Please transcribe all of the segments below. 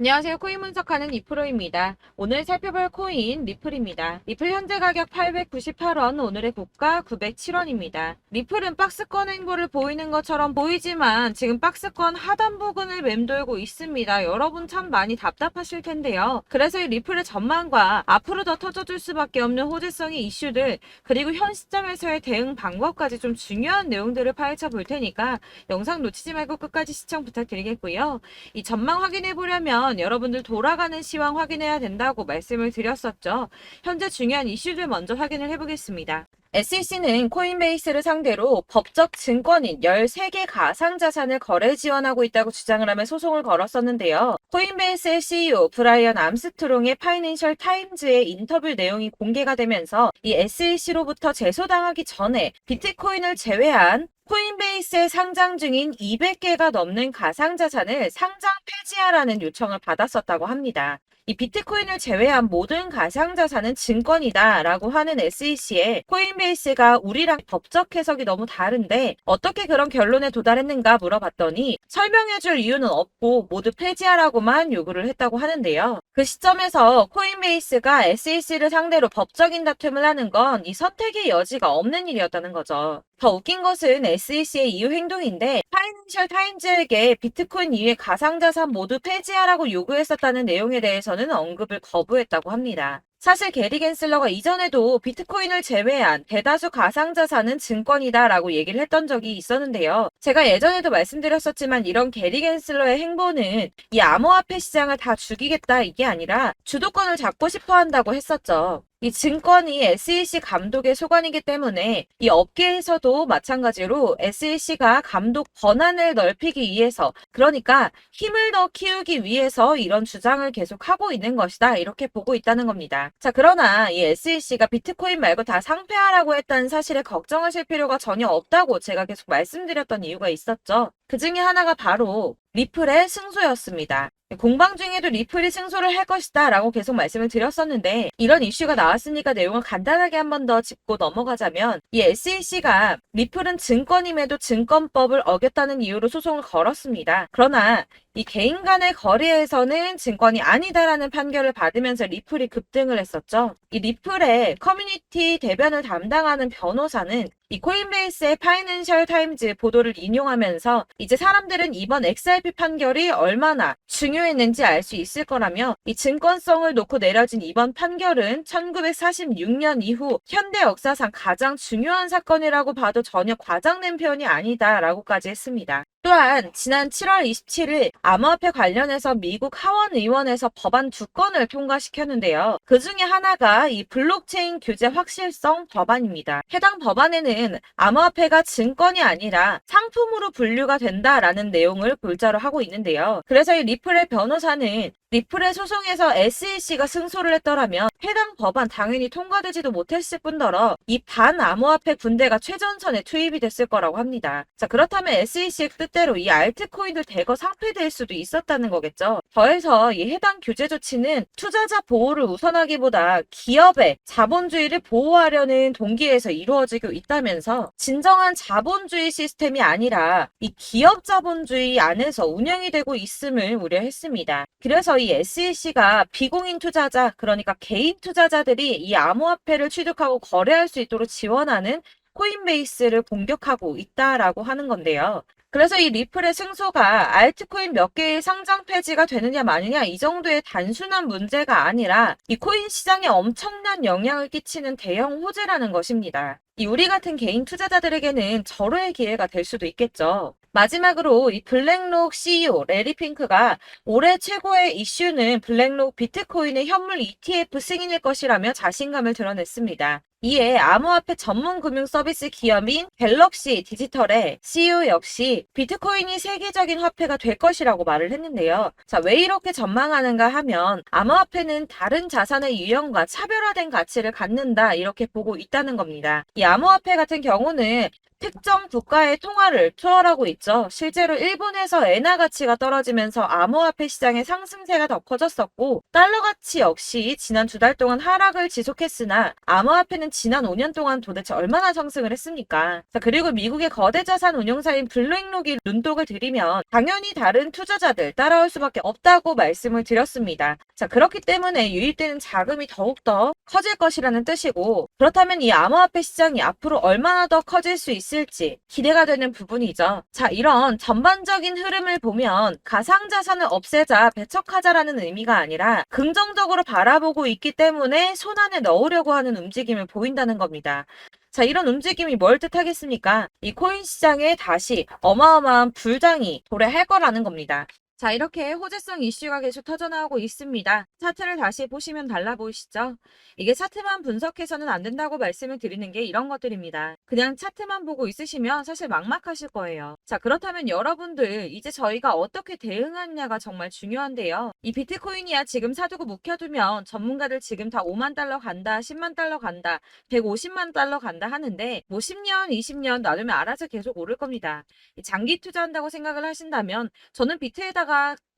안녕하세요. 코인 분석하는 이프로입니다. 오늘 살펴볼 코인 리플입니다. 리플 현재 가격 898원, 오늘의 고가 907원입니다. 리플은 박스권 행보를 보이는 것처럼 보이지만 지금 박스권 하단 부근을 맴돌고 있습니다. 여러분 참 많이 답답하실 텐데요. 그래서 이 리플의 전망과 앞으로 더 터져줄 수밖에 없는 호재성의 이슈들, 그리고 현 시점에서의 대응 방법까지 좀 중요한 내용들을 파헤쳐 볼 테니까 영상 놓치지 말고 끝까지 시청 부탁드리겠고요. 이 전망 확인해 보려면 여러분들 돌아가는 시황 확인해야 된다고 말씀을 드렸었죠. 현재 중요한 이슈들 먼저 확인을 해보겠습니다. SEC는 코인베이스를 상대로 법적 증권인 13개 가상자산을 거래 지원하고 있다고 주장을 하며 소송을 걸었었는데요. 코인베이스의 CEO 브라이언 암스트롱의 파이낸셜 타임즈의 인터뷰 내용이 공개가 되면서 이 SEC로부터 제소당하기 전에 비트코인을 제외한 코인베이스에 상장 중인 200개가 넘는 가상자산을 상장 폐지하라는 요청을 받았었다고 합니다. 이 비트코인을 제외한 모든 가상자산은 증권이다 라고 하는 SEC에 코인베이스가 우리랑 법적 해석이 너무 다른데 어떻게 그런 결론에 도달했는가 물어봤더니 설명해줄 이유는 없고 모두 폐지하라고만 요구를 했다고 하는데요. 그 시점에서 코인베이스가 SEC를 상대로 법적인 다툼을 하는 건 이 선택의 여지가 없는 일이었다는 거죠. 더 웃긴 것은 SEC의 이후 행동인데 파이낸셜 타임즈에게 비트코인 이외 가상자산 모두 폐지하라고 요구했었다는 내용에 대해서는 언급을 거부했다고 합니다. 사실 게리 겐슬러가 이전에도 비트코인을 제외한 대다수 가상자산은 증권이다 라고 얘기를 했던 적이 있었는데요. 제가 예전에도 말씀드렸었지만 이런 게리 겐슬러의 행보는 이 암호화폐 시장을 다 죽이겠다 이게 아니라 주도권을 잡고 싶어 한다고 했었죠. 이 증권이 SEC 감독의 소관이기 때문에 이 업계에서도 마찬가지로 SEC가 감독 권한을 넓히기 위해서, 그러니까 힘을 더 키우기 위해서 이런 주장을 계속하고 있는 것이다 이렇게 보고 있다는 겁니다. 자, 그러나 이 SEC가 비트코인 말고 다 상폐하라고 했다는 사실에 걱정하실 필요가 전혀 없다고 제가 계속 말씀드렸던 이유가 있었죠. 그 중에 하나가 바로 리플의 승소였습니다. 공방 중에도 리플이 승소를 할 것이다 라고 계속 말씀을 드렸었는데 이런 이슈가 나왔으니까 내용을 간단하게 한 번 더 짚고 넘어가자면 이 SEC가 리플은 증권임에도 증권법을 어겼다는 이유로 소송을 걸었습니다. 그러나 이 개인 간의 거래에서는 증권이 아니다라는 판결을 받으면서 리플이 급등을 했었죠. 이 리플의 커뮤니티 대변을 담당하는 변호사는 이 코인베이스의 파이낸셜 타임즈 보도를 인용하면서 이제 사람들은 이번 XRP 판결이 얼마나 중요했는지 알 수 있을 거라며 이 증권성을 놓고 내려진 이번 판결은 1946년 이후 현대 역사상 가장 중요한 사건이라고 봐도 전혀 과장된 표현이 아니다라고까지 했습니다. 또한 지난 7월 27일 암호화폐 관련해서 미국 하원 의원에서 법안 2건을 통과시켰는데요. 그 중에 하나가 이 블록체인 규제 확실성 법안입니다. 해당 법안에는 암호화폐가 증권이 아니라 상품으로 분류가 된다라는 내용을 골자로 하고 있는데요. 그래서 이 리플의 변호사는 리플의 소송에서 SEC가 승소를 했더라면 해당 법안 당연히 통과되지도 못했을 뿐더러 이 반암호화폐 군대가 최전선에 투입이 됐을 거라고 합니다. 자, 그렇다면 SEC의 뜻대로 이 알트코인들 대거 상폐될 수도 있었다는 거겠죠. 더해서 이 해당 규제 조치는 투자자 보호를 우선하기보다 기업의 자본주의를 보호하려는 동기에서 이루어지고 있다면서 진정한 자본주의 시스템이 아니라 이 기업 자본주의 안에서 운영이 되고 있음을 우려했습니다. 그래서 이 SEC가 비공인 투자자, 그러니까 개인 투자자들이 이 암호화폐를 취득하고 거래할 수 있도록 지원하는 코인베이스를 공격하고 있다라고 하는 건데요. 그래서 이 리플의 승소가 알트코인 몇 개의 상장 폐지가 되느냐 마느냐 이 정도의 단순한 문제가 아니라 이 코인 시장에 엄청난 영향을 끼치는 대형 호재라는 것입니다. 이 우리 같은 개인 투자자들에게는 절호의 기회가 될 수도 있겠죠. 마지막으로 이 블랙록 CEO 레리 핑크가 올해 최고의 이슈는 블랙록 비트코인의 현물 ETF 승인일 것이라며 자신감을 드러냈습니다. 이에 암호화폐 전문 금융 서비스 기업인 갤럭시 디지털의 CEO 역시 비트코인이 세계적인 화폐가 될 것이라고 말을 했는데요. 자, 왜 이렇게 전망하는가 하면 암호화폐는 다른 자산의 유형과 차별화된 가치를 갖는다 이렇게 보고 있다는 겁니다. 이 암호화폐 같은 경우는 특정 국가의 통화를 투여하고 있죠. 실제로 일본에서 엔화 가치가 떨어지면서 암호화폐 시장의 상승세가 더 커졌었고, 달러 가치 역시 지난 2달 동안 하락을 지속했으나 암호화폐는 지난 5년 동안 도대체 얼마나 상승을 했습니까? 자, 그리고 미국의 거대 자산 운용사인 블랙록이 눈독을 들이면 당연히 다른 투자자들 따라올 수밖에 없다고 말씀을 드렸습니다. 자, 그렇기 때문에 유입되는 자금이 더욱더 커질 것이라는 뜻이고, 그렇다면 이 암호화폐 시장이 앞으로 얼마나 더 커질 수 있을지 기대가 되는 부분이죠. 자, 이런 전반적인 흐름을 보면 가상자산을 없애자, 배척하자라는 의미가 아니라 긍정적으로 바라보고 있기 때문에 손안에 넣으려고 하는 움직임을 보인다는 겁니다. 자, 이런 움직임이 뭘 뜻하겠습니까? 이 코인 시장에 다시 어마어마한 불장이 도래할 거라는 겁니다. 자, 이렇게 호재성 이슈가 계속 터져나오고 있습니다. 차트를 다시 보시면 달라 보이시죠? 이게 차트만 분석해서는 안 된다고 말씀을 드리는 게 이런 것들입니다. 그냥 차트만 보고 있으시면 사실 막막하실 거예요. 자, 그렇다면 여러분들 이제 저희가 어떻게 대응하느냐가 정말 중요한데요. 이 비트코인이야 지금 사두고 묵혀두면 전문가들 지금 다 5만 달러 간다, 10만 달러 간다, 150만 달러 간다 하는데 뭐 10년, 20년 놔두면 알아서 계속 오를 겁니다. 장기 투자한다고 생각을 하신다면 저는 비트에다가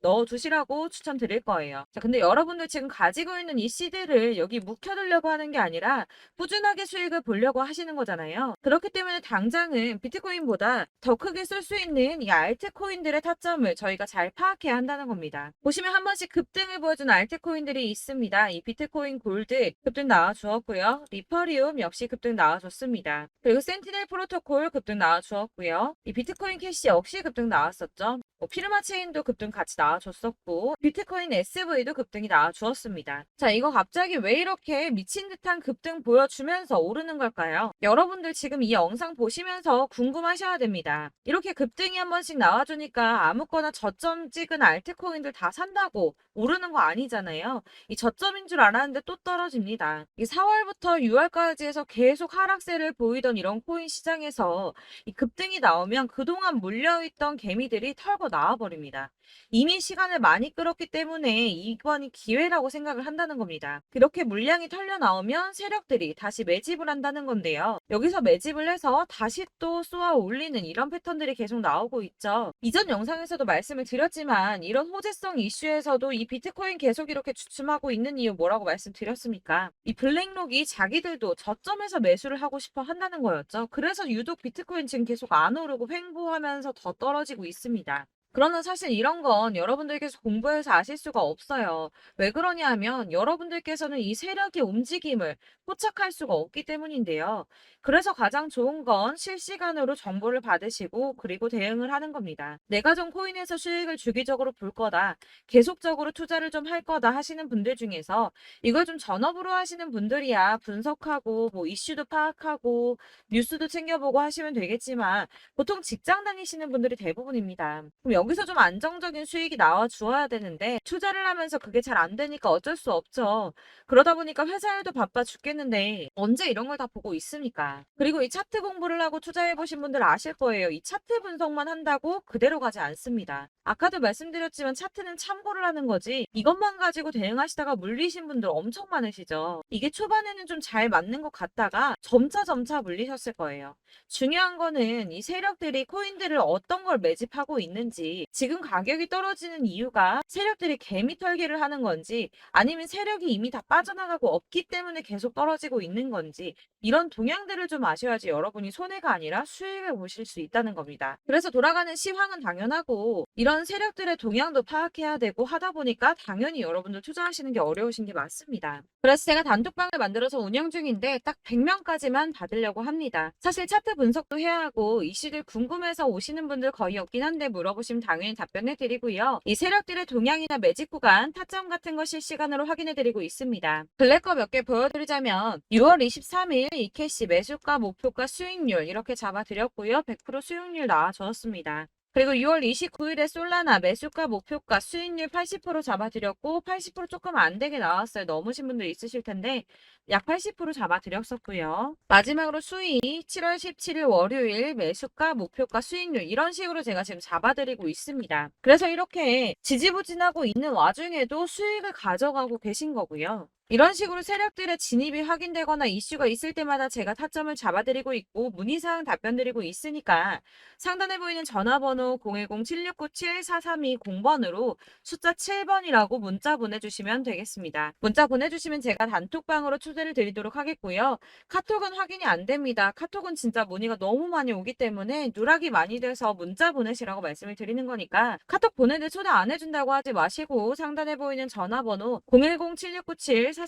넣어두시라고 추천드릴 거예요. 자, 근데 여러분들 지금 가지고 있는 이 CD를 여기 묵혀두려고 하는 게 아니라 꾸준하게 수익을 보려고 하시는 거잖아요. 그렇기 때문에 당장은 비트코인보다 더 크게 쓸 수 있는 이 알트코인들의 타점을 저희가 잘 파악해야 한다는 겁니다. 보시면 한 번씩 급등을 보여준 알트코인들이 있습니다. 이 비트코인 골드 급등 나와주었고요. 리퍼리움 역시 급등 나와줬습니다. 그리고 센티넬 프로토콜 급등 나와주었고요. 이 비트코인 캐시 역시 급등 나왔었죠. 피르마 체인도 급등 같이 나와줬었고 비트코인 SV도 급등이 나와주었습니다. 자, 이거 갑자기 왜 이렇게 미친 듯한 급등 보여주면서 오르는 걸까요? 여러분들 지금 이 영상 보시면서 궁금하셔야 됩니다. 이렇게 급등이 한 번씩 나와주니까 아무거나 저점 찍은 알트코인들 다 산다고 오르는 거 아니잖아요. 이 저점인 줄 알았는데 또 떨어집니다. 이 4월부터 6월까지 해서 계속 하락세를 보이던 이런 코인 시장에서 이 급등이 나오면 그동안 물려있던 개미들이 털고 나와버립니다. 이미 시간을 많이 끌었기 때문에 이번이 기회라고 생각을 한다는 겁니다. 그렇게 물량이 털려 나오면 세력들이 다시 매집을 한다는 건데요. 여기서 매집을 해서 다시 또 쏘아 올리는 이런 패턴들이 계속 나오고 있죠. 이전 영상에서도 말씀을 드렸지만 이런 호재성 이슈에서도 이 비트코인 계속 이렇게 주춤하고 있는 이유 뭐라고 말씀드렸습니까? 이 블랙록이 자기들도 저점에서 매수를 하고 싶어 한다는 거였죠. 그래서 유독 비트코인 지금 계속 안 오르고 횡보하면서 더 떨어지고 있습니다. 그러나 사실 이런 건 여러분들께서 공부해서 아실 수가 없어요. 왜 그러냐 하면 여러분들께서는 이 세력의 움직임을 포착할 수가 없기 때문인데요. 그래서 가장 좋은 건 실시간으로 정보를 받으시고 그리고 대응을 하는 겁니다. 내가 좀 코인에서 수익을 주기적으로 볼 거다. 계속적으로 투자를 좀 할 거다 하시는 분들 중에서 이걸 좀 전업으로 하시는 분들이야 분석하고 뭐 이슈도 파악하고 뉴스도 챙겨보고 하시면 되겠지만 보통 직장 다니시는 분들이 대부분입니다. 그럼 여기서 좀 안정적인 수익이 나와 주어야 되는데 투자를 하면서 그게 잘 안 되니까 어쩔 수 없죠. 그러다 보니까 회사 일도 바빠 죽겠는데 언제 이런 걸 다 보고 있습니까? 그리고 이 차트 공부를 하고 투자해 보신 분들 아실 거예요. 이 차트 분석만 한다고 그대로 가지 않습니다. 아까도 말씀드렸지만 차트는 참고를 하는 거지 이것만 가지고 대응하시다가 물리신 분들 엄청 많으시죠. 이게 초반에는 좀 잘 맞는 것 같다가 점차 물리셨을 거예요. 중요한 거는 이 세력들이 코인들을 어떤 걸 매집하고 있는지 지금 가격이 떨어지는 이유가 세력들이 개미 털기를 하는 건지 아니면 세력이 이미 다 빠져나가고 없기 때문에 계속 떨어지고 있는 건지 이런 동향들을 좀 아셔야지 여러분이 손해가 아니라 수익을 보실 수 있다는 겁니다. 그래서 돌아가는 시황은 당연하고 이런 세력들의 동향도 파악해야 되고 하다 보니까 당연히 여러분들 투자하시는 게 어려우신 게 맞습니다. 그래서 제가 단톡방을 만들어서 운영 중인데 딱 100명까지만 받으려고 합니다. 사실 차트 분석도 해야 하고 이슈들 궁금해서 오시는 분들 거의 없긴 한데 물어보시면 당연히 답변해 드리고요. 이 세력들의 동향이나 매직 구간, 타점 같은 거 실시간으로 확인해 드리고 있습니다. 블랙거 몇 개 보여드리자면 6월 23일 이캐시 매수가, 목표가, 수익률 이렇게 잡아드렸고요. 100% 수익률 나와줬습니다. 그리고 6월 29일에 솔라나 매수가, 목표가, 수익률 80% 잡아드렸고 80% 조금 안 되게 나왔어요. 넘으신 분들 있으실 텐데 약 80% 잡아드렸었고요. 마지막으로 수익 7월 17일 월요일 매수가, 목표가, 수익률 이런 식으로 제가 지금 잡아드리고 있습니다. 그래서 이렇게 지지부진하고 있는 와중에도 수익을 가져가고 계신 거고요. 이런 식으로 세력들의 진입이 확인되거나 이슈가 있을 때마다 제가 타점을 잡아드리고 있고 문의사항 답변드리고 있으니까 상단에 보이는 전화번호 010-7697-4320번으로 숫자 7번이라고 문자 보내주시면 되겠습니다. 문자 보내주시면 제가 단톡방으로 초대를 드리도록 하겠고요. 카톡은 확인이 안 됩니다. 카톡은 진짜 문의가 너무 많이 오기 때문에 누락이 많이 돼서 문자 보내시라고 말씀을 드리는 거니까 카톡 보내는데 초대 안 해준다고 하지 마시고 상단에 보이는 전화번호 010-7697-4320번으로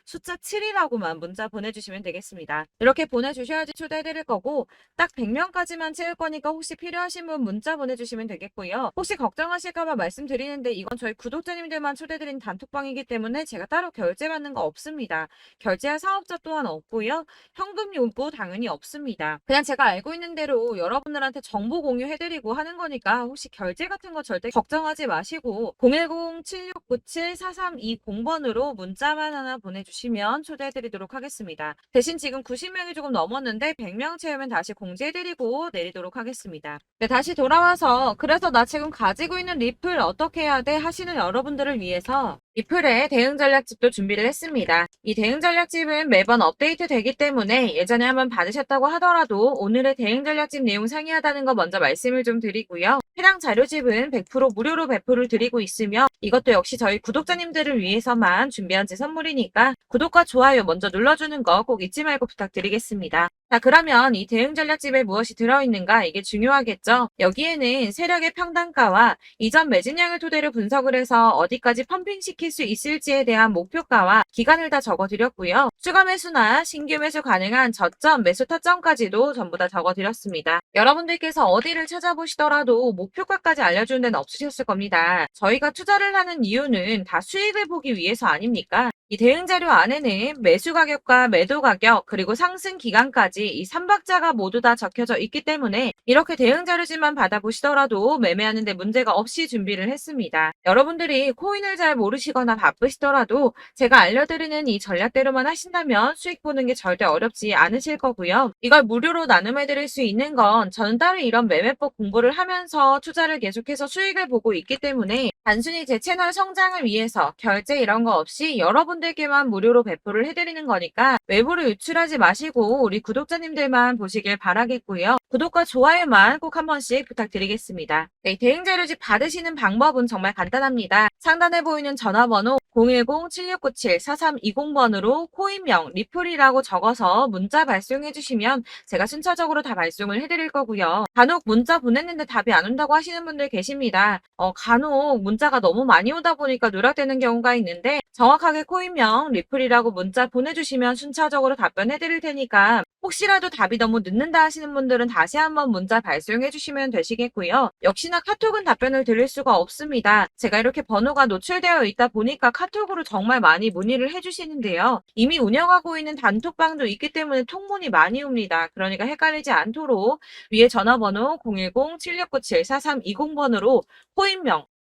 숫자 7이라고만 문자 보내주시면 되겠습니다. 이렇게 보내주셔야지 초대해드릴 거고 딱 100명까지만 채울 거니까 혹시 필요하신 분 문자 보내주시면 되겠고요. 혹시 걱정하실까봐 말씀드리는데 이건 저희 구독자님들만 초대드린 단톡방이기 때문에 제가 따로 결제받는 거 없습니다. 결제할 사업자 또한 없고요. 현금 요구 당연히 없습니다. 그냥 제가 알고 있는 대로 여러분들한테 정보 공유해드리고 하는 거니까 혹시 결제 같은 거 절대 걱정하지 마시고 010-7697-4320번으로 문자만 하나 보내주시면 초대해드리도록 하겠습니다. 대신 지금 90명이 조금 넘었는데 100명 채우면 다시 공지해드리고 내리도록 하겠습니다. 네, 다시 돌아와서 그래서 나 지금 가지고 있는 리플 어떻게 해야 돼 하시는 여러분들을 위해서 리플의 대응 전략집도 준비를 했습니다. 이 대응 전략집은 매번 업데이트 되기 때문에 예전에 한번 받으셨다고 하더라도 오늘의 대응 전략집 내용 상이하다는 거 먼저 말씀을 좀 드리고요. 해당 자료집은 100% 무료로 배포를 드리고 있으며 이것도 역시 저희 구독자님들을 위해서만 준비한 제 선물이니까 구독과 좋아요 먼저 눌러주는 거 꼭 잊지 말고 부탁드리겠습니다. 자, 그러면 이 대응 전략집에 무엇이 들어있는가 이게 중요하겠죠. 여기에는 세력의 평단가와 이전 매진량을 토대로 분석을 해서 어디까지 펌핑시킬 수 있을지에 대한 목표가와 기간을 다 적어드렸고요. 추가 매수나 신규 매수 가능한 저점, 매수 타점까지도 전부 다 적어드렸습니다. 여러분들께서 어디를 찾아보시더라도 목표가까지 알려주는 데는 없으셨을 겁니다. 저희가 투자를 하는 이유는 다 수익을 보기 위해서 아닙니까? 이 대응 자료 안에는 매수 가격과 매도 가격 그리고 상승 기간까지 이 3박자가 모두 다 적혀져 있기 때문에 이렇게 대응 자료집만 받아보시더라도 매매하는 데 문제가 없이 준비를 했습니다. 여러분들이 코인을 잘 모르시거나 바쁘시더라도 제가 알려드리는 이 전략대로만 하신다면 수익 보는 게 절대 어렵지 않으실 거고요. 이걸 무료로 나눔해드릴 수 있는 건 저는 따로 이런 매매법 공부를 하면서 투자를 계속해서 수익을 보고 있기 때문에 단순히 제 채널 성장을 위해서 결제 이런 거 없이 여러분들께만 무료로 배포를 해드리는 거니까 외부로 유출하지 마시고 우리 구독자님들만 보시길 바라겠고요. 구독과 좋아요만 꼭 한 번씩 부탁드리겠습니다. 네, 대응 자료집 받으시는 방법은 정말 간단합니다. 상단에 보이는 전화번호 010-7697-4320번으로 코인명 리플이라고 적어서 문자 발송해 주시면 제가 순차적으로 다 발송을 해드릴 거고요. 간혹 문자 보냈는데 답이 안 온다고 하시는 분들 계십니다. 간혹 문자가 너무 많이 오다 보니까 누락되는 경우가 있는데 정확하게 코인명 리플이라고 문자 보내주시면 순차적으로 답변해 드릴 테니까 혹시라도 답이 너무 늦는다 하시는 분들은 다시 한번 문자 발송해 주시면 되시겠고요. 역시나 카톡은 답변을 드릴 수가 없습니다. 제가 이렇게 번호가 노출되어 있다 보니까 카톡으로 정말 많이 문의를 해주시는데요. 이미 운영하고 있는 단톡방도 있기 때문에 통문이 많이 옵니다. 그러니까 헷갈리지 않도록 위에 전화번호 010-7697-4320번으로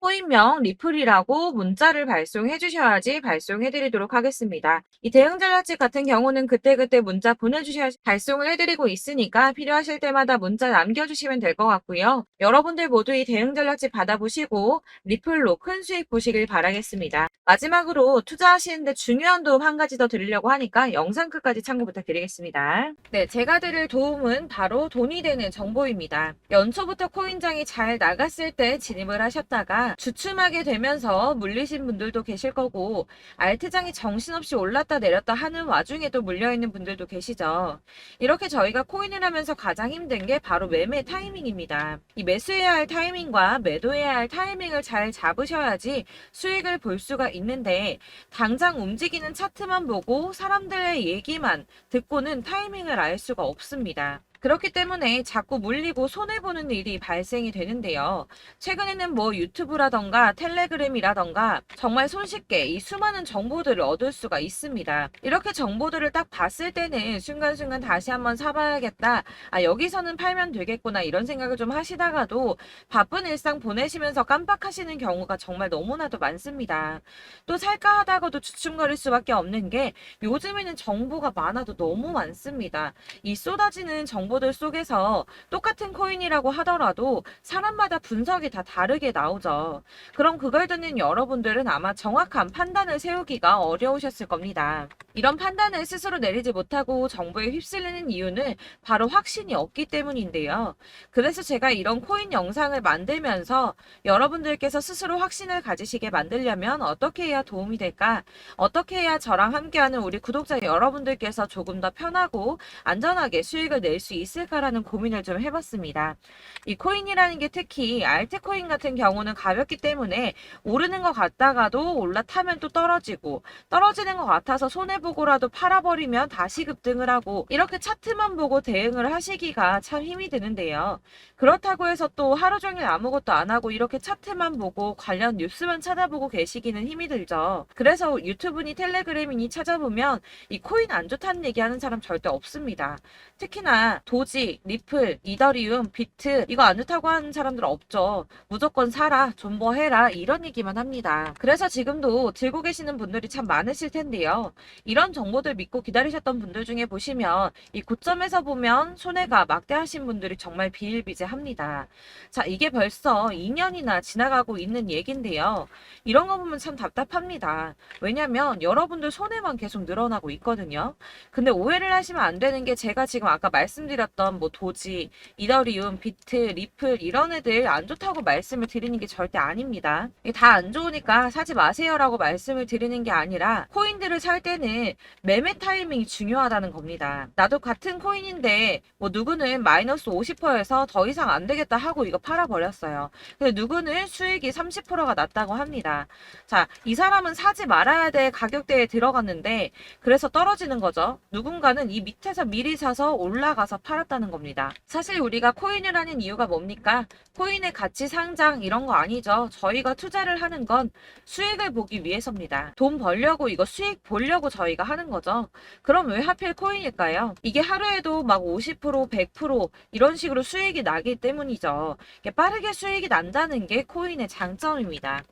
코인명 리플이라고 문자를 발송해 주셔야지 발송해 드리도록 하겠습니다. 이 대응 전략집 같은 경우는 그때그때 문자 보내주셔야 발송을 해드리고 있으니까 필요하실 때마다 문자 남겨주시면 될 것 같고요. 여러분들 모두 이 대응 전략집 받아보시고 리플로 큰 수익 보시길 바라겠습니다. 마지막으로 투자하시는데 중요한 도움 한 가지 더 드리려고 하니까 영상 끝까지 참고 부탁드리겠습니다. 네, 제가 드릴 도움은 바로 돈이 되는 정보입니다. 연초부터 코인장이 잘 나갔을 때 진입을 하셨다가 주춤하게 되면서 물리신 분들도 계실 거고 알트장이 정신없이 올랐다 내렸다 하는 와중에도 물려있는 분들도 계시죠. 이렇게 저희가 코인을 하면서 가장 힘든 게 바로 매매 타이밍입니다. 이 매수해야 할 타이밍과 매도해야 할 타이밍을 잘 잡으셔야지 수익을 볼 수가 있는데 당장 움직이는 차트만 보고 사람들의 얘기만 듣고는 타이밍을 알 수가 없습니다. 그렇기 때문에 자꾸 물리고 손해보는 일이 발생이 되는데요. 최근에는 뭐 유튜브라던가 텔레그램이라던가 정말 손쉽게 이 수많은 정보들을 얻을 수가 있습니다. 이렇게 정보들을 딱 봤을 때는 순간순간 다시 한번 사봐야겠다. 여기서는 팔면 되겠구나 이런 생각을 좀 하시다가도 바쁜 일상 보내시면서 깜빡하시는 경우가 정말 너무나도 많습니다. 또 살까 하다가도 주춤거릴 수밖에 없는 게 요즘에는 정보가 많아도 너무 많습니다. 이 쏟아지는 정보 정보들 속에서 똑같은 코인이라고 하더라도 사람마다 분석이 다 다르게 나오죠. 그럼 그걸 듣는 여러분들은 아마 정확한 판단을 세우기가 어려우셨을 겁니다. 이런 판단을 스스로 내리지 못하고 정보에 휩쓸리는 이유는 바로 확신이 없기 때문인데요. 그래서 제가 이런 코인 영상을 만들면서 여러분들께서 스스로 확신을 가지시게 만들려면 어떻게 해야 도움이 될까? 어떻게 해야 저랑 함께하는 우리 구독자 여러분들께서 조금 더 편하고 안전하게 수익을 낼 수 있을까라는 고민을 좀 해봤습니다. 이 코인이라는 게 특히 알트코인 같은 경우는 가볍기 때문에 오르는 것 같다가도 올라타면 또 떨어지고 떨어지는 것 같아서 손해보고라도 팔아버리면 다시 급등을 하고 이렇게 차트만 보고 대응을 하시기가 참 힘이 드는데요. 그렇다고 해서 또 하루 종일 아무것도 안 하고 이렇게 차트만 보고 관련 뉴스만 찾아보고 계시기는 힘이 들죠. 그래서 유튜브니 텔레그램이니 찾아보면 이 코인 안 좋다는 얘기하는 사람 절대 없습니다. 특히나 도지, 리플, 이더리움, 비트 이거 안 좋다고 하는 사람들 없죠. 무조건 사라, 존버해라 이런 얘기만 합니다. 그래서 지금도 들고 계시는 분들이 참 많으실 텐데요. 이런 정보들 믿고 기다리셨던 분들 중에 보시면 이 고점에서 보면 손해가 막대하신 분들이 정말 비일비재합니다. 자, 이게 벌써 2년이나 지나가고 있는 얘긴데요. 이런 거 보면 참 답답합니다. 왜냐면 여러분들 손해만 계속 늘어나고 있거든요. 근데 오해를 하시면 안 되는 게 제가 지금 아까 말씀드렸던 뭐 도지, 이더리움, 비트, 리플 이런 애들 안 좋다고 말씀을 드리는 게 절대 아닙니다. 이게 다 안 좋으니까 사지 마세요라고 말씀을 드리는 게 아니라 코인들을 살 때는 매매 타이밍이 중요하다는 겁니다. 나도 같은 코인인데 뭐 누구는 마이너스 50%에서 더 이상 안 되겠다 하고 이거 팔아버렸어요. 근데 누구는 수익이 30%가 났다고 합니다. 자, 이 사람은 사지 말아야 될 가격대에 들어갔는데 그래서 떨어지는 거죠. 누군가는 이 밑에서 미리 사서 올라가서 팔았다는 겁니다. 사실 우리가 코인을 하는 이유가 뭡니까? 코인의 가치 상장 이런 거 아니죠. 저희가 투자를 하는 건 수익을 보기 위해서입니다. 돈 벌려고 이거 수익 보려고 저희가 하는 거죠. 그럼 왜 하필 코인일까요? 이게 하루에도 막 50%, 100% 이런 식으로 수익이 나기 때문이죠. 빠르게 수익이 난다는 게 코인의 장점입니다.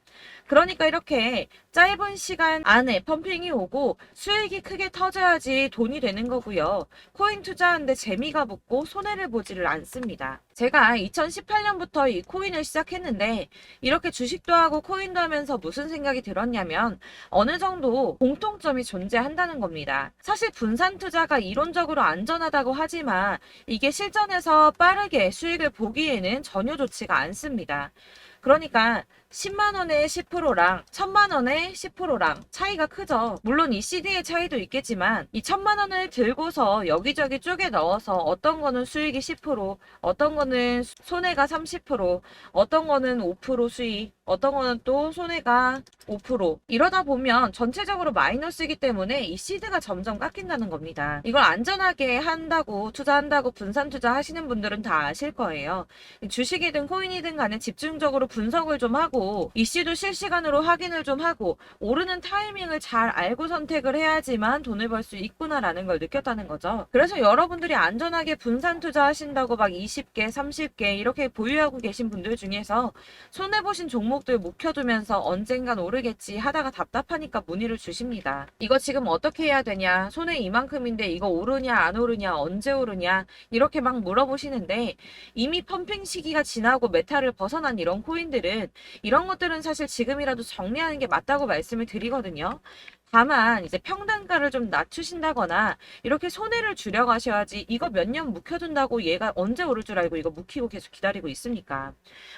그러니까 이렇게 짧은 시간 안에 펌핑이 오고 수익이 크게 터져야지 돈이 되는 거고요. 코인 투자하는데 재미가 붙고 손해를 보지를 않습니다. 제가 2018년부터 이 코인을 시작했는데 이렇게 주식도 하고 코인도 하면서 무슨 생각이 들었냐면 어느 정도 공통점이 존재한다는 겁니다. 사실 분산 투자가 이론적으로 안전하다고 하지만 이게 실전에서 빠르게 수익을 보기에는 전혀 좋지가 않습니다. 그러니까 10만 원에 10%랑 1000만 원에 10%랑 차이가 크죠. 물론 이 CD의 차이도 있겠지만 이 1000만 원을 들고서 여기저기 쪼개 넣어서 어떤 거는 수익이 10%, 어떤 거는 손해가 30%, 어떤 거는 5% 수익, 어떤 거는 또 손해가 5%. 이러다 보면 전체적으로 마이너스이기 때문에 이 시드가 점점 깎인다는 겁니다. 이걸 안전하게 한다고 투자한다고 분산 투자 하시는 분들은 다 아실 거예요. 주식이든 코인이든 간에 집중적으로 분석을 좀 하고 이슈도 실시간으로 확인을 좀 하고 오르는 타이밍을 잘 알고 선택을 해야지만 돈을 벌 수 있구나라는 걸 느꼈다는 거죠. 그래서 여러분들이 안전하게 분산 투자하신다고 막 20개, 30개 이렇게 보유하고 계신 분들 중에서 손해보신 종목들 묵혀두면서 언젠간 오르겠지 하다가 답답하니까 문의를 주십니다. 이거 지금 어떻게 해야 되냐? 손해 이만큼인데 이거 오르냐 안 오르냐 언제 오르냐 이렇게 막 물어보시는데 이미 펌핑 시기가 지나고 메타를 벗어난 이런 코인들은 이런 것들은 사실 지금이라도 정리하는 게 맞다고 말씀을 드리거든요. 다만 이제 평단가를 좀 낮추신다거나 이렇게 손해를 줄여가셔야지 이거 몇 년 묵혀둔다고 얘가 언제 오를 줄 알고 이거 묵히고 계속 기다리고 있습니까?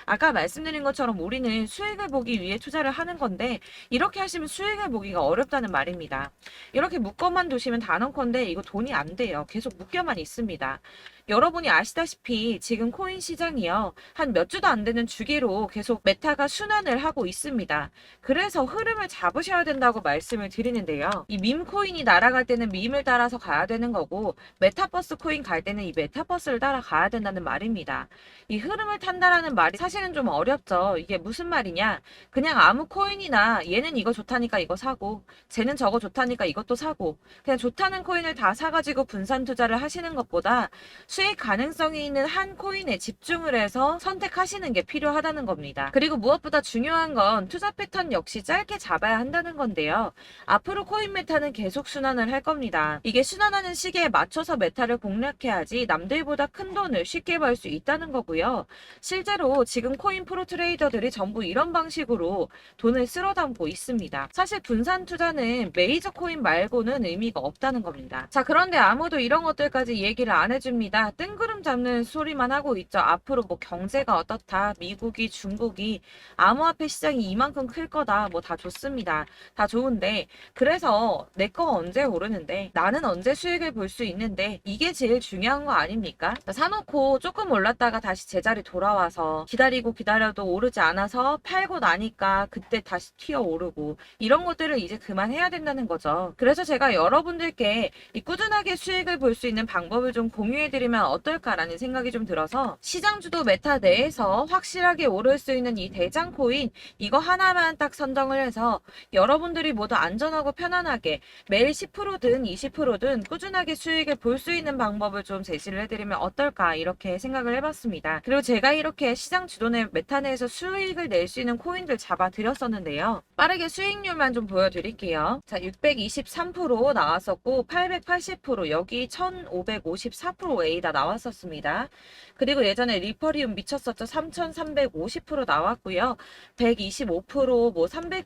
아까 말씀드린 것처럼 우리는 수익을 보기 위해 투자를 하는 건데 이렇게 하시면 수익을 보기가 어렵다는 말입니다. 이렇게 묶어만 두시면 단언컨대 이거 돈이 안 돼요. 계속 묶여만 있습니다. 여러분이 아시다시피 지금 코인 시장이요. 한 몇 주도 안 되는 주기로 계속 메타가 순환을 하고 있습니다. 그래서 흐름을 잡으셔야 된다고 말씀을 드리는데요. 이 밈 코인이 날아갈 때는 밈을 따라서 가야 되는 거고 메타버스 코인 갈 때는 이 메타버스를 따라가야 된다는 말입니다. 이 흐름을 탄다라는 말이 사실은 좀 어렵죠. 이게 무슨 말이냐? 그냥 아무 코인이나 얘는 이거 좋다니까 이거 사고 쟤는 저거 좋다니까 이것도 사고 그냥 좋다는 코인을 다 사가지고 분산 투자를 하시는 것보다 수익 가능성이 있는 한 코인에 집중을 해서 선택하시는 게 필요하다는 겁니다. 그리고 무엇보다 중요한 건 투자 패턴 역시 짧게 잡아야 한다는 건데요. 앞으로 코인 메타는 계속 순환을 할 겁니다. 이게 순환하는 시기에 맞춰서 메타를 공략해야지 남들보다 큰 돈을 쉽게 벌 수 있다는 거고요. 실제로 지금 코인 프로 트레이더들이 전부 이런 방식으로 돈을 쓸어 담고 있습니다. 사실 분산 투자는 메이저 코인 말고는 의미가 없다는 겁니다. 자, 그런데 아무도 이런 것들까지 얘기를 안 해줍니다. 뜬구름 잡는 소리만 하고 있죠. 앞으로 뭐 경제가 어떻다, 미국이, 중국이, 암호화폐 시장이 이만큼 클 거다, 뭐 다 좋습니다. 다 좋은데, 그래서 내 거 언제 오르는데, 나는 언제 수익을 볼 수 있는데, 이게 제일 중요한 거 아닙니까? 사놓고 조금 올랐다가 다시 제자리 돌아와서 기다리고 기다려도 오르지 않아서 팔고 나니까 그때 다시 튀어 오르고, 이런 것들을 이제 그만해야 된다는 거죠. 그래서 제가 여러분들께 이 꾸준하게 수익을 볼 수 있는 방법을 좀 공유해드리면 어떨까라는 생각이 좀 들어서, 시장주도 메타 내에서 확실하게 오를 수 있는 이 대장 코인, 이거 하나만 딱 선정을 해서 여러분들이 모두 안전하고 편안하게 매일 10%든 20%든 꾸준하게 수익을 볼 수 있는 방법을 좀 제시를 해드리면 어떨까, 이렇게 생각을 해봤습니다. 그리고 제가 이렇게 시장 주도내 메타 내에서 수익을 낼 수 있는 코인들 잡아드렸었는데요. 빠르게 수익률만 좀 보여드릴게요. 자, 623% 나왔었고 880%, 여기 1554% A다 나왔었습니다. 그리고 예전에 리퍼리움 미쳤었죠. 3350% 나왔고요. 125%, 뭐 300%,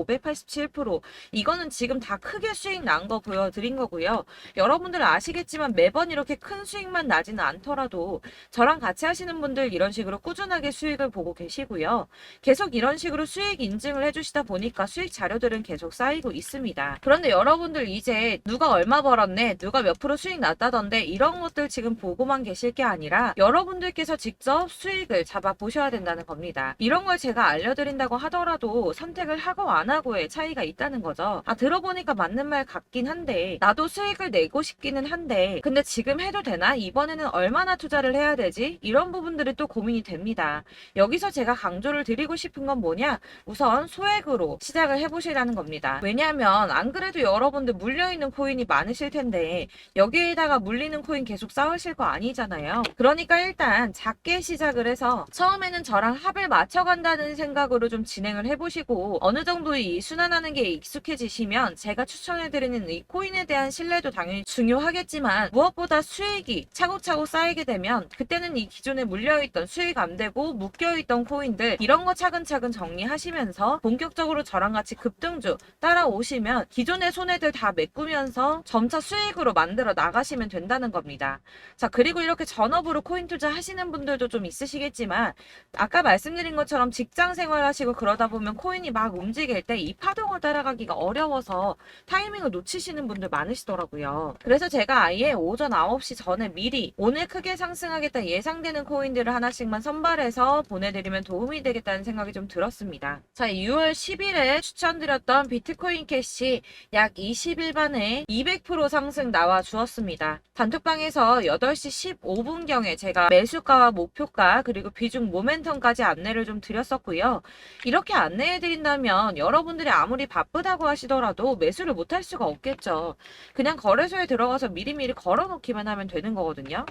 587%, 이거는 지금 다 크게 수익 난 거 보여드린 거고요. 여러분들 아시겠지만 매번 이렇게 큰 수익만 나지는 않더라도 저랑 같이 하시는 분들 이런 식으로 꾸준하게 수익을 보고 계시고요. 계속 이런 식으로 수익 인증을 해주시다 보니까 수익 자료들은 계속 쌓이고 있습니다. 그런데 여러분들 이제 누가 얼마 벌었네, 누가 몇 프로 수익 났다던데, 이런 것들 지금 보고만 계실 게 아니라 여러분들께서 직접 수익을 잡아 보셔야 된다는 겁니다. 이런 걸 제가 알려드린다고 하더라도 선택을 하고 안 하고의 차이가 있다는 거죠. 아, 들어보니까 맞는 말 같긴 한데, 나도 수익을 내고 싶기는 한데 근데 지금 해도 되나? 이번에는 얼마나 투자를 해야 되지? 이런 부분들이 또 고민이 됩니다. 여기서 제가 강조를 드리고 싶은 건 뭐냐? 우선 소액으로 시작을 해보시라는 겁니다. 왜냐하면 안 그래도 여러분들 물려있는 코인이 많으실 텐데 여기에다가 물리는 코인 계속 쌓으실 거 아니잖아요. 그러니까 일단 작게 시작을 해서 처음에는 저랑 합을 맞춰간다는 생각으로 좀 진행을 해보시고, 어느 정도 이 순환하는 게 익숙해지시면 제가 추천해드리는 이 코인에 대한 신뢰도 당연히 중요하겠지만, 무엇보다 수익이 차곡차곡 쌓이게 되면 그때는 이 기존에 물려있던 수익 안 되고 묶여있던 코인들, 이런 거 차근차근 정리하시면서 본격적으로 저랑 같이 급등주 따라오시면 기존의 손해들 다 메꾸면서 점차 수익으로 만들어 나가시면 된다는 겁니다. 자, 그리고 이렇게 전업으로 코인 투자 하시는 분들도 좀 있으시겠지만, 아까 말씀드린 것처럼 직장 생활 하시고 그러다 보면 코인이 막 움직일 때 이 파동을 따라가기가 어려워서 타이밍을 놓치시는 분들 많으시더라고요. 그래서 제가 아예 오전 9시 전에 미리 오늘 크게 상승하겠다 예상되는 코인들을 하나씩만 선발해서 보내드리면 도움이 되겠다는 생각이 좀 들었습니다. 자, 6월 10일에 추천드렸던 비트코인 캐시 약 20일 만에 200% 상승 나와 주었습니다. 단톡방에서 8시 15분경에 제가 매수가와 목표가 그리고 비중 모멘텀까지 안내를 좀 드렸었고요. 이렇게 안내해드린다면 여러분들이 아무리 바쁘다고 하시더라도 매수를 못할 수가 없겠죠. 그냥 거래소에 들어가서 미리미리 걸어놓기만 하면 되는 거거든요.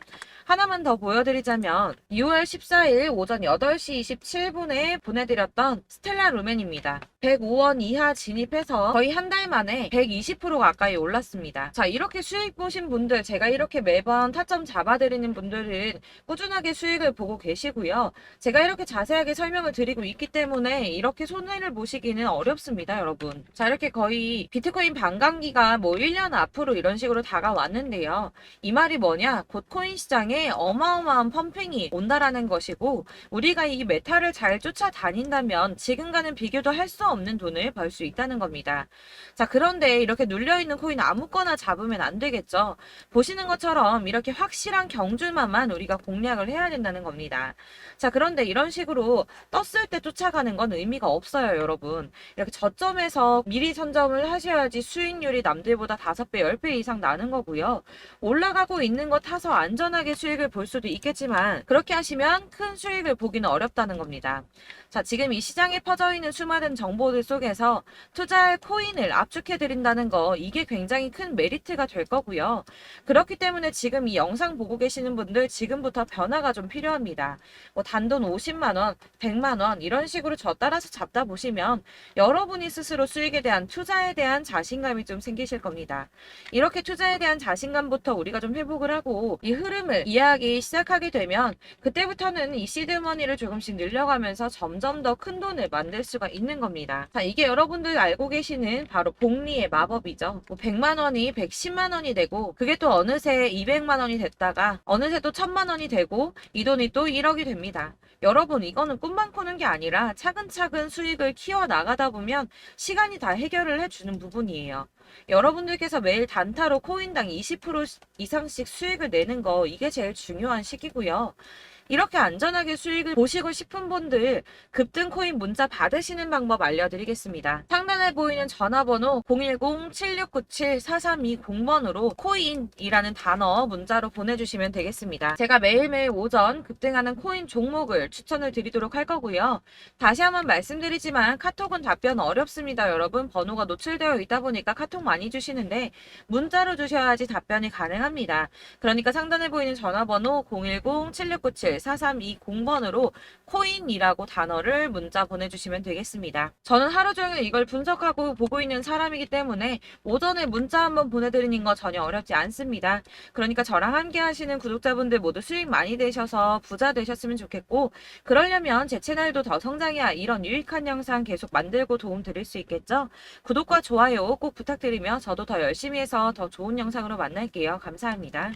하나만 더 보여드리자면 6월 14일 오전 8시 27분에 보내드렸던 스텔라 루멘입니다. 105원 이하 진입해서 거의 한 달 만에 120% 가까이 올랐습니다. 자, 이렇게 수익 보신 분들, 제가 이렇게 매번 타점 잡아드리는 분들은 꾸준하게 수익을 보고 계시고요. 제가 이렇게 자세하게 설명을 드리고 있기 때문에 이렇게 손해를 보시기는 어렵습니다, 여러분. 자, 이렇게 거의 비트코인 반감기가 뭐 1년 앞으로 이런 식으로 다가왔는데요. 이 말이 뭐냐? 곧 코인 시장에 어마어마한 펌핑이 온다라는 것이고, 우리가 이 메타를 잘 쫓아다닌다면 지금과는 비교도 할 수 없는 돈을 벌 수 있다는 겁니다. 자, 그런데 이렇게 눌려있는 코인 아무거나 잡으면 안 되겠죠. 보시는 것처럼 이렇게 확실한 경주만만 우리가 공략을 해야 된다는 겁니다. 자, 그런데 이런 식으로 떴을 때 쫓아가는 건 의미가 없어요, 여러분. 이렇게 저점에서 미리 선점을 하셔야지 수익률이 남들보다 5배, 10배 이상 나는 거고요. 올라가고 있는 거 타서 안전하게 수익을 볼 수도 있겠지만 그렇게 하시면 큰 수익을 보기는 어렵다는 겁니다. 자, 지금 이 시장에 퍼져 있는 수많은 정보들 속에서 투자할 코인을 압축해드린다는 거, 이게 굉장히 큰 메리트가 될 거고요. 그렇기 때문에 지금 이 영상 보고 계시는 분들 지금부터 변화가 좀 필요합니다. 뭐 단돈 50만원, 100만원 이런 식으로 저 따라서 잡다 보시면 여러분이 스스로 수익에 대한 투자에 대한 자신감이 좀 생기실 겁니다. 이렇게 투자에 대한 자신감부터 우리가 좀 회복을 하고 이 흐름을 이해하기 시작하게 되면 그때부터는 이 시드머니를 조금씩 늘려가면서 점점 더 큰 돈을 만들 수가 있는 겁니다. 자, 이게 여러분들 알고 계시는 바로 복리의 마법이죠. 뭐 100만 원이 110만 원이 되고 그게 또 어느새 200만 원이 됐다가 어느새 또 1000만 원이 되고 이 돈이 또 1억이 됩니다. 여러분, 이거는 꿈만 꾸는 게 아니라 차근차근 수익을 키워 나가다 보면 시간이 다 해결을 해주는 부분이에요. 여러분들께서 매일 단타로 코인당 20% 이상씩 수익을 내는 거, 이게 제일 중요한 시기고요. 이렇게 안전하게 수익을 보시고 싶은 분들 급등 코인 문자 받으시는 방법 알려드리겠습니다. 상단에 보이는 전화번호 010-7697-4320번으로 코인이라는 단어 문자로 보내주시면 되겠습니다. 제가 매일매일 오전 급등하는 코인 종목을 추천을 드리도록 할 거고요. 다시 한번 말씀드리지만 카톡은 답변 어렵습니다. 여러분, 번호가 노출되어 있다 보니까 카톡 많이 주시는데 문자로 주셔야지 답변이 가능합니다. 그러니까 상단에 보이는 전화번호 010-7697-4320번으로 코인이라고 단어를 문자 보내주시면 되겠습니다. 저는 하루 종일 이걸 분석하고 보고 있는 사람이기 때문에 오전에 문자 한번 보내드리는 거 전혀 어렵지 않습니다. 그러니까 저랑 함께 하시는 구독자분들 모두 수익 많이 되셔서 부자 되셨으면 좋겠고, 그러려면 제 채널도 더 성장해야 이런 유익한 영상 계속 만들고 도움 드릴 수 있겠죠? 구독과 좋아요 꼭 부탁드리며 저도 더 열심히 해서 더 좋은 영상으로 만날게요. 감사합니다.